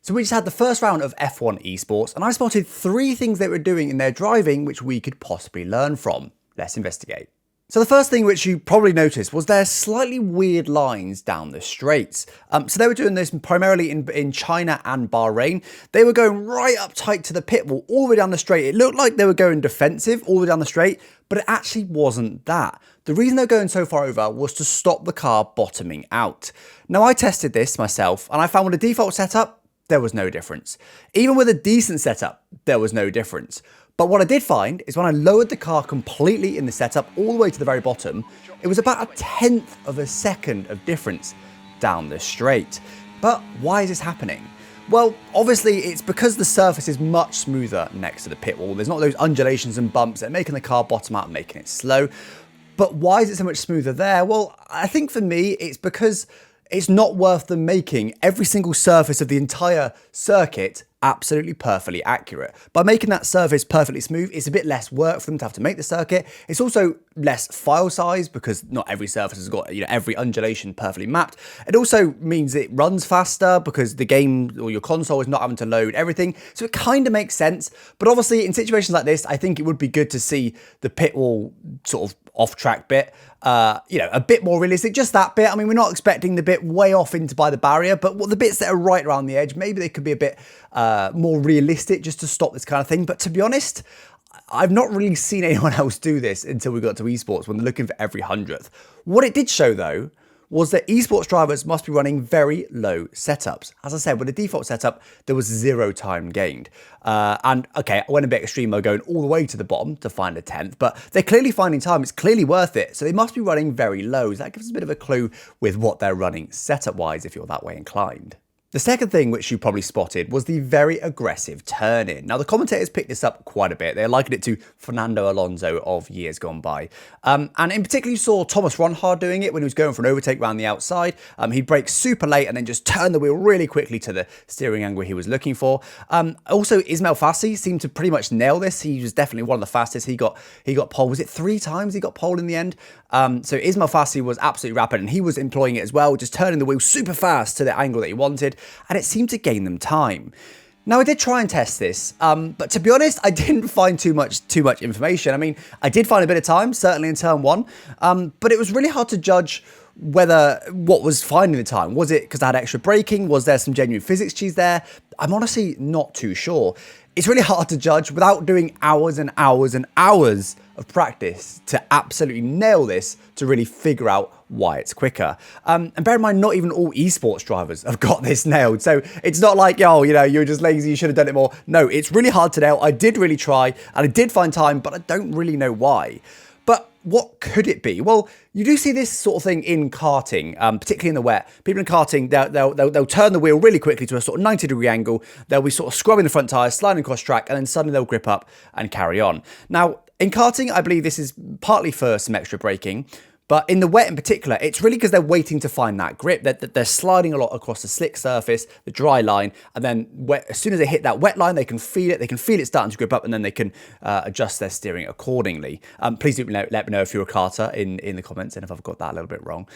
So we just had the first round of F1 Esports, and I spotted 3 things they were doing in their driving which we could possibly learn from. Let's investigate. So the first thing which you probably noticed was their slightly weird lines down the straights. So they were doing this primarily in China and Bahrain. They were going right up tight to the pit wall, all the way down the straight. It looked like they were going defensive all the way down the straight, but it actually wasn't that. The reason they're going so far over was to stop the car bottoming out. Now I tested this myself, and I found with the default setup, there was no difference. Even with a decent setup, there was no difference. But what I did find is when I lowered the car completely in the setup all the way to the very bottom, it was about 1/10 of a second of difference down the straight. But why is this happening? Well, obviously it's because the surface is much smoother next to the pit wall. There's not those undulations and bumps that are making the car bottom out and making it slow. But why is it so much smoother there? Well, I think for me, it's because it's not worth them making every single surface of the entire circuit absolutely perfectly accurate. By making that surface perfectly smooth, it's a bit less work for them to have to make the circuit. It's also less file size because not every surface has got, every undulation perfectly mapped. It also means it runs faster because the game or your console is not having to load everything. So it kind of makes sense. But obviously in situations like this, I think it would be good to see the pit wall sort of off-track bit, a bit more realistic, just that bit. I mean, we're not expecting the bit way off into by the barrier, but the bits that are right around the edge, maybe they could be a bit more realistic just to stop this kind of thing. But to be honest, I've not really seen anyone else do this until we got to esports when they're looking for every 100th. What it did show though, was that esports drivers must be running very low setups. As I said, with the default setup, there was 0 time gained. And okay, I went a bit extreme by going all the way to the bottom to find a 10th, but they're clearly finding time. It's clearly worth it. So they must be running very low. So that gives us a bit of a clue with what they're running setup-wise if you're that way inclined. The second thing which you probably spotted was the very aggressive turn-in. Now, the commentators picked this up quite a bit. They likened it to Fernando Alonso of years gone by. And in particular, you saw Thomas Ronhard doing it when he was going for an overtake around the outside. He'd brake super late and then just turn the wheel really quickly to the steering angle he was looking for. Also, Ismail Fassi seemed to pretty much nail this. He was definitely one of the fastest. He got pole. Was it 3 times he got pole in the end? So Ismail Fassi was absolutely rapid, and he was employing it as well, just turning the wheel super fast to the angle that he wanted. And it seemed to gain them time. Now, I did try and test this, but to be honest, I didn't find too much information. I mean, I did find a bit of time, certainly in turn 1, but it was really hard to judge what was finding the time. Was it because I had extra braking? Was there some genuine physics cheese there? I'm honestly not too sure. It's really hard to judge without doing hours and hours and hours of practice to absolutely nail this, to really figure out why it's quicker. And bear in mind, not even all esports drivers have got this nailed. So it's not like, you're just lazy, you should have done it more. No, it's really hard to nail. I did really try, and I did find time, but I don't really know why. But what could it be? Well, you do see this sort of thing in karting, particularly in the wet. People in karting, they'll turn the wheel really quickly to a sort of 90-degree angle. They'll be sort of scrubbing the front tyres, sliding across track, and then suddenly they'll grip up and carry on. Now, in karting, I believe this is partly for some extra braking, but in the wet in particular, it's really because they're waiting to find that grip. They're sliding a lot across the slick surface, the dry line, and then as soon as they hit that wet line, they can feel it. They can feel it starting to grip up, and then they can adjust their steering accordingly. Please do let me know if you're a karter in the comments and if I've got that a little bit wrong.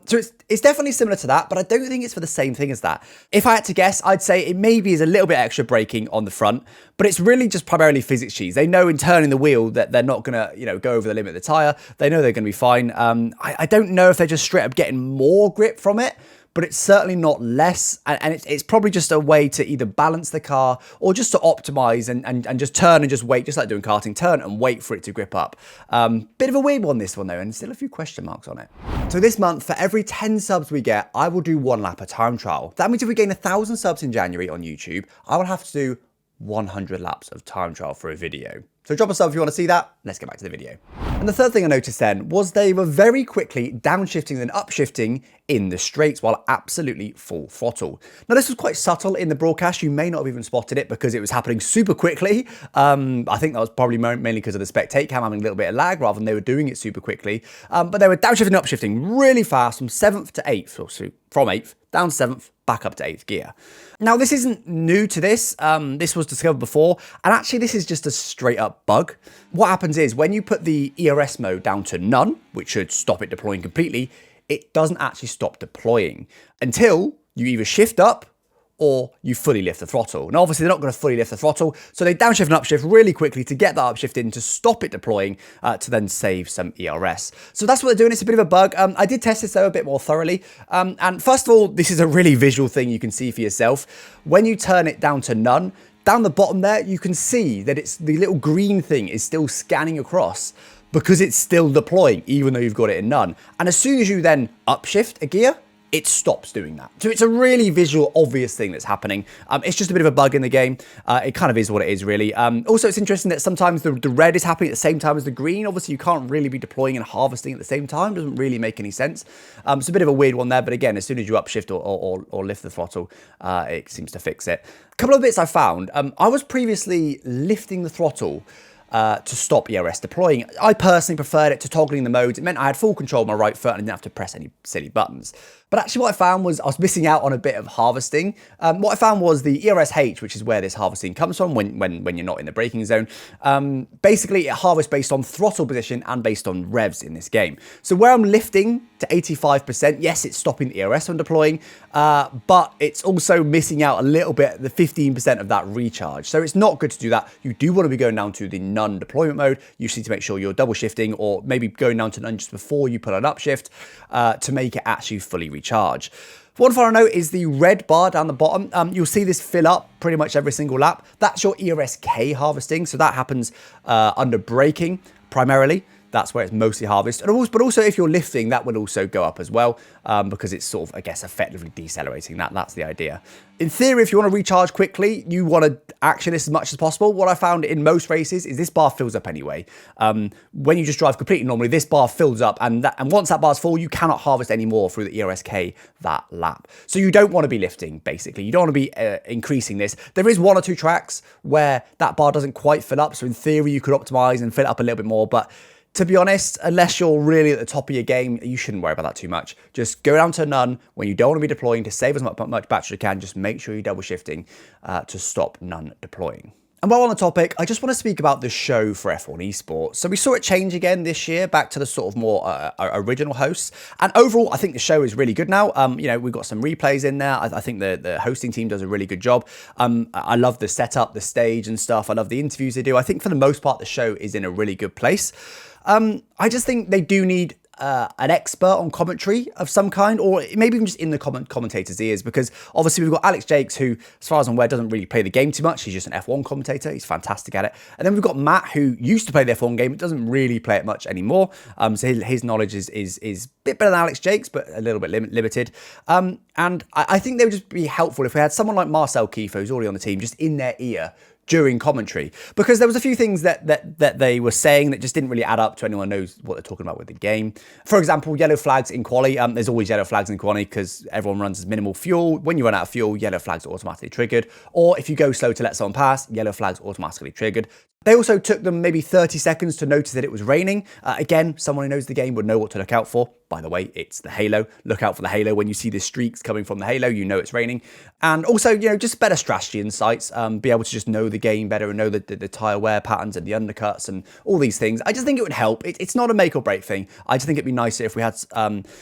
So it's definitely similar to that, but I don't think it's for the same thing as that. If I had to guess, I'd say it maybe is a little bit extra braking on the front, but it's really just primarily physics cheese. They know in turning the wheel that they're not going to go over the limit of the tyre. They know they're going to be fine. I don't know if they're just straight up getting more grip from it, but it's certainly not less. And it's probably just a way to either balance the car or just to optimize and just turn and just wait, just like doing karting, turn and wait for it to grip up. Bit of a weird one, this one though, and still a few question marks on it. So this month, for every 10 subs we get, I will do 1 lap of time trial. That means if we gain 1,000 subs in January on YouTube, I will have to do 100 laps of time trial for a video. So drop a sub if you want to see that. Let's get back to the video. And the third thing I noticed then was they were very quickly downshifting and upshifting in the straights while absolutely full throttle. Now, this was quite subtle in the broadcast. You may not have even spotted it because it was happening super quickly. I think that was probably mainly because of the spectate cam having a little bit of lag rather than they were doing it super quickly. But they were downshifting and upshifting really fast from 7th to 8th, or so from 8th down to 7th, back up to 8th gear. Now, this isn't new to this. This was discovered before, and actually this is just a straight up bug. What happens is when you put the ERS mode down to none, which should stop it deploying completely, it doesn't actually stop deploying until you either shift up or you fully lift the throttle. Now, obviously, they're not going to fully lift the throttle, so they downshift and upshift really quickly to get that upshift in to stop it deploying to then save some ERS. So that's what they're doing. It's a bit of a bug. I did test this, though, a bit more thoroughly. And first of all, this is a really visual thing you can see for yourself. When you turn it down to none, down the bottom there, you can see that it's the little green thing is still scanning across because it's still deploying, even though you've got it in none. And as soon as you then upshift a gear, it stops doing that. So it's a really visual, obvious thing that's happening. It's just a bit of a bug in the game. It kind of is what it is, really. Also, it's interesting that sometimes the red is happening at the same time as the green. Obviously, you can't really be deploying and harvesting at the same time. Doesn't really make any sense. It's a bit of a weird one there. But again, as soon as you upshift or lift the throttle, it seems to fix it. A couple of bits I found. I was previously lifting the throttle to stop ERS deploying. I personally preferred it to toggling the modes. It meant I had full control of my right foot and I didn't have to press any silly buttons. But actually what I found was I was missing out on a bit of harvesting. What I found was the ERS-H, which is where this harvesting comes from when you're not in the braking zone. Basically, it harvests based on throttle position and based on revs in this game. So where I'm lifting to 85%, yes, it's stopping the ERS from deploying, but it's also missing out a little bit, the 15% of that recharge. So it's not good to do that. You do want to be going down to the none deployment mode. You just need to make sure you're double shifting or maybe going down to none just before you put an upshift to make it actually fully recharge. One final note is the red bar down the bottom. You'll see this fill up pretty much every single lap. That's your ERS-K harvesting. So that happens under braking primarily. That's where it's mostly harvested. But also if you're lifting, that will also go up as well because it's sort of, I guess, effectively decelerating. That's the idea. In theory, if you want to recharge quickly, you want to action this as much as possible. What I found in most races is this bar fills up anyway. When you just drive completely normally, this bar fills up, and once that bar's full, you cannot harvest any more through the ERS-K that lap. So you don't want to be lifting, basically. You don't want to be increasing this. There is one or two tracks where that bar doesn't quite fill up, so in theory, you could optimize and fill it up a little bit more, but to be honest, unless you're really at the top of your game, you shouldn't worry about that too much. Just go down to none when you don't want to be deploying to save as much battery as you can. Just make sure you're double shifting to stop none deploying. And while on the topic, I just want to speak about the show for F1 Esports. So we saw it change again this year, back to the sort of more original hosts. And overall, I think the show is really good now. We've got some replays in there. I think the hosting team does a really good job. I love the setup, the stage and stuff. I love the interviews they do. I think for the most part, the show is in a really good place. I just think they do need an expert on commentary of some kind, or maybe even just in the commentator's ears, because obviously we've got Alex Jakes, who, as far as I'm aware, doesn't really play the game too much. He's just an F1 commentator. He's fantastic at it. And then we've got Matt, who used to play the F1 game, but doesn't really play it much anymore. So his knowledge is a bit better than Alex Jakes, but a little bit limited. And I think they would just be helpful if we had someone like Marcel Kiefer, who's already on the team, just in their ear during commentary, because there was a few things that they were saying that just didn't really add up to anyone who knows what they're talking about with the game. For example, yellow flags in quali. There's always yellow flags in quali because everyone runs as minimal fuel. When you run out of fuel, yellow flags are automatically triggered. Or if you go slow to let someone pass, yellow flags automatically triggered. They also took them maybe 30 seconds to notice that it was raining. Again, someone who knows the game would know what to look out for. By the way, it's the halo. Look out for the halo. When you see the streaks coming from the halo, you know it's raining. And also, just better strategy insights. Be able to just know the game better and know the tyre wear patterns and the undercuts and all these things. I just think it would help. It's not a make or break thing. I just think it'd be nicer if we had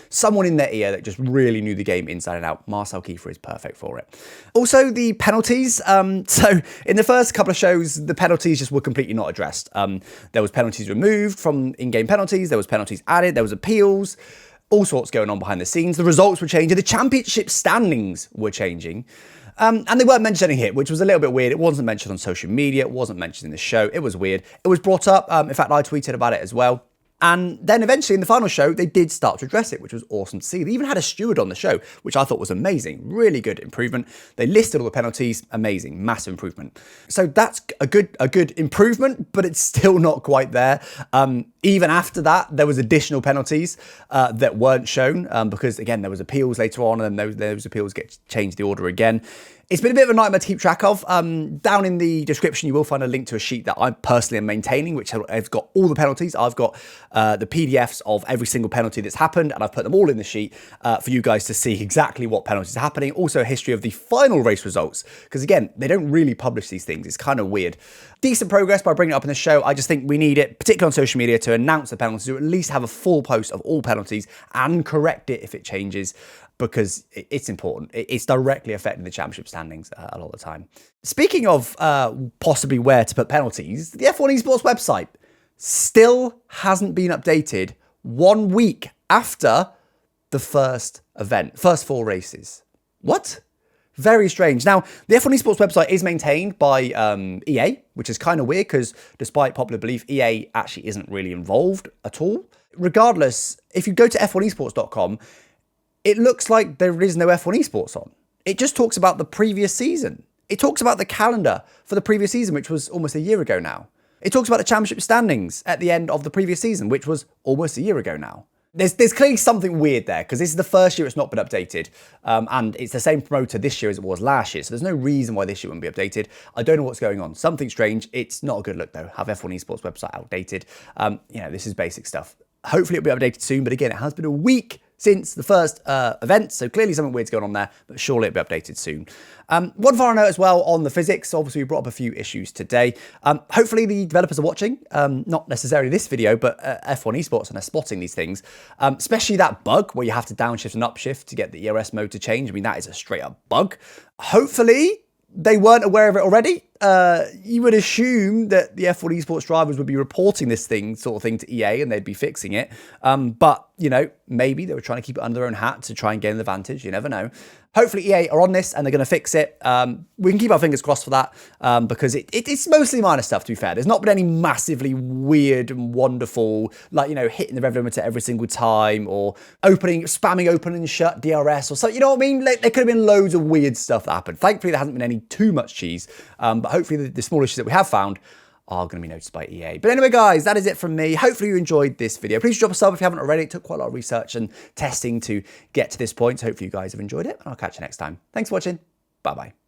someone in their ear that just really knew the game inside and out. Marcel Kiefer is perfect for it. Also, the penalties. So in the first couple of shows, the penalties just were completely not addressed. There was penalties removed from in-game penalties. There was penalties added. There was appeals. All sorts going on behind the scenes. The results were changing. The championship standings were changing. And they weren't mentioning it, which was a little bit weird. It wasn't mentioned on social media. It wasn't mentioned in the show. It was weird. It was brought up. In fact, I tweeted about it as well. And then eventually in the final show, they did start to address it, which was awesome to see. They even had a steward on the show, which I thought was amazing. Really good improvement. They listed all the penalties. Amazing. Massive improvement. So that's a good improvement, but it's still not quite there. Even after that, there was additional penalties that weren't shown because, again, there was appeals later on, and then those appeals get changed the order again. It's been a bit of a nightmare to keep track of. Down in the description, you will find a link to a sheet that I personally am maintaining, which has got all the penalties. I've got the PDFs of every single penalty that's happened, and I've put them all in the sheet for you guys to see exactly what penalties are happening. Also, a history of the final race results, because, again, they don't really publish these things. It's kind of weird. Decent progress by bringing it up in the show. I just think we need it, particularly on social media, to announce the penalties, or at least have a full post of all penalties and correct it if it changes. because it's important. It's directly affecting the championship standings a lot of the time. Speaking of possibly where to put penalties, the F1 Esports website still hasn't been updated 1 week after the first event, first 4 races. What? Very strange. Now, the F1 Esports website is maintained by EA, which is kind of weird because despite popular belief, EA actually isn't really involved at all. Regardless, if you go to f1esports.com, it looks like there is no F1 Esports on. It just talks about the previous season. It talks about the calendar for the previous season, which was almost a year ago now. It talks about the championship standings at the end of the previous season, which was almost a year ago now. There's clearly something weird there because this is the first year it's not been updated. And it's the same promoter this year as it was last year. So there's no reason why this year wouldn't be updated. I don't know what's going on. Something strange. It's not a good look though. Have F1 Esports website outdated. This is basic stuff. Hopefully it'll be updated soon. But again, it has been a week since the first event, so clearly something weird's going on there, but surely it'll be updated soon. One final note as well on the physics. Obviously, we brought up a few issues today. Hopefully the developers are watching, not necessarily this video, but F1 Esports, and are spotting these things, especially that bug where you have to downshift and upshift to get the ERS mode to change. I mean, that is a straight up bug. Hopefully they weren't aware of it already. You would assume that the F1 Esports drivers would be reporting this sort of thing to EA and they'd be fixing it. But, maybe they were trying to keep it under their own hat to try and gain an advantage. You never know. Hopefully EA are on this and they're going to fix it. We can keep our fingers crossed for that because it's mostly minor stuff, to be fair. There's not been any massively weird and wonderful, hitting the rev limiter every single time or spamming open and shut DRS or something. You know what I mean? There could have been loads of weird stuff that happened. Thankfully, there hasn't been any too much cheese. But hopefully the small issues that we have found are going to be noticed by EA. But anyway, guys, that is it from me. Hopefully you enjoyed this video. Please drop a sub if you haven't already. It took quite a lot of research and testing to get to this point. So hopefully you guys have enjoyed it, and I'll catch you next time. Thanks for watching. Bye-bye.